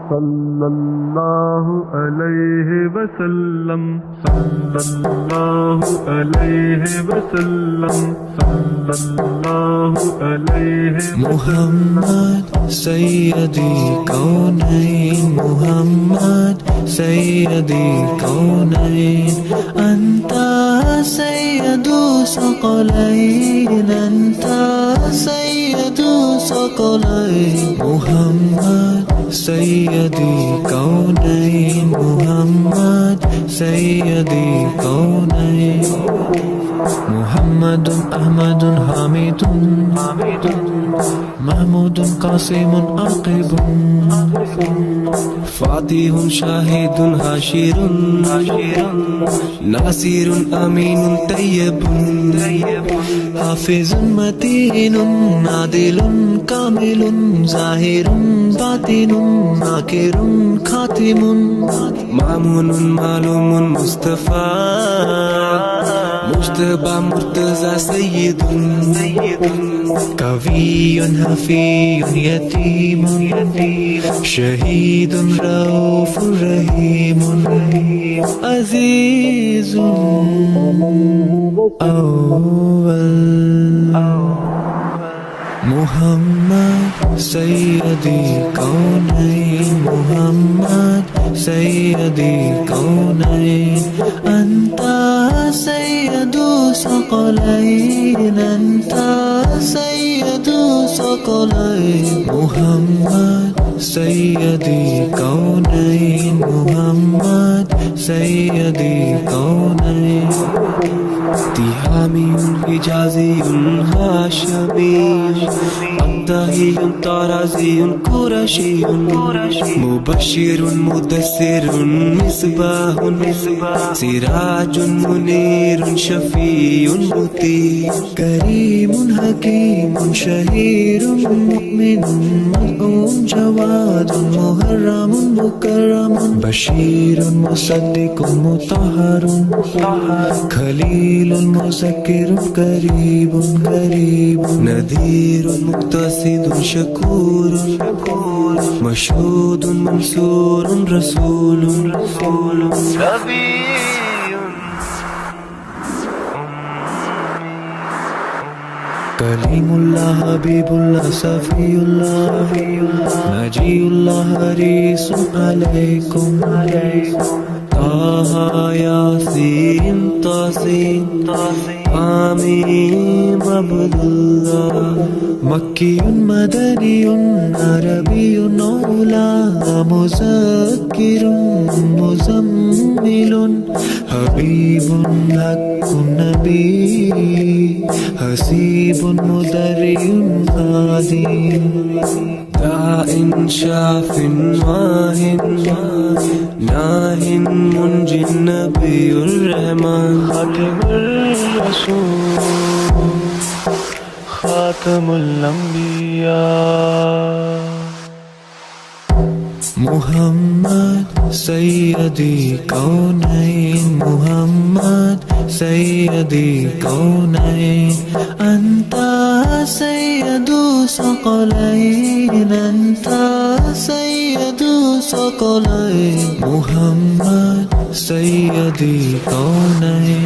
सल्लल्लाहु अलैहि वसल्लम, सल्लल्लाहु अलैहि वसल्लम, सल्लल्लाहु अलैहि वसल्लम। मुहम्मद सैयदी कौनैन, मुहम्मद सैयदी कौनैन, अंता सैयदु सकलैन, अंता सैयदु सकलैन। मुहम्मद सैयदी कौनैन, मुहम्मद सैयदी कौनैन। मुहम्मदुन अहमदुन हामिदुन, महमूदुन कासिमुन आकिबुन, फातिहुन शाहिदुन हाशिरुन, नासिरुन अमीनुन तय्यबुन, हाफिजुन मतीनुन, आदिलुन कामिलुन, जाहिरुन बातिनुन, नाकिरुन खातिमुन, मामूनुन मालूमुन मुस्तफा, मुज्तबा मुर्तजा सय्यदुन, कवियुन हफीयुन यतीमुन, शहीदुन रऊफुर रहीमुन, अज़ीज़ुन अव्वल। मुहम्मद सैयदी कौनैन, मुहम्मद सैयदी कौनैन, अंता सैयदु सकलैन, अंता सैयदु सकलैन। मुहम्मद सैयदी कौनैन, मुहम्मद सैयदी कौनैन। तिहामियुन हिजाज़ियुन हाशमियुन, अब्ताहियुन ताराज़ियुन कुरैशियुन, मुबश्शिरुन मुदस्सिरुन मिस्बाहुन, सिराजुन मुनीरुन शफीयुन मुती, करीमुन हकीमुन शहीरुन मुमिनुन, मदऊन जवादुन मुहर्रमुन मुकर्रमुन, बशीरुन मुसद्दिकुन मुतहहरुन, खलीलुन मुज़क्किरुन करीबुन करीबुन, नदीरुन मुक्तसिदुन शकूरुन, मशहूदुन मंसूरुन रसूलुन, नबीयुन कलीमुल्लाह हबीबुल्लाह सफीउल्लाह, नजीउल्लाह हरीसुन अलैकुम, ताहा यासीन तासीन आमीन अब्दुल्लाह। मक्कियुन मदनियुन अरबियुन औला, मुज़क्किरुन मुज़म्मिलुन, हबीबुन हक्कुन नबी, हसीबुन मुदर्रियुन हादीन, दाइन शाफिन वाहिन, नाहिन मुंजिन नबीयुर रहमान, खातिमुर रसूल खातमुल अंबिया। मुहम्मद सैयदी कौनैन, मुहम्मद सैयदी कौनैन, अंता सैयदु सकलैन, अंता सैयदु सकलैन। मुहम्मद सैयदी कौनैन।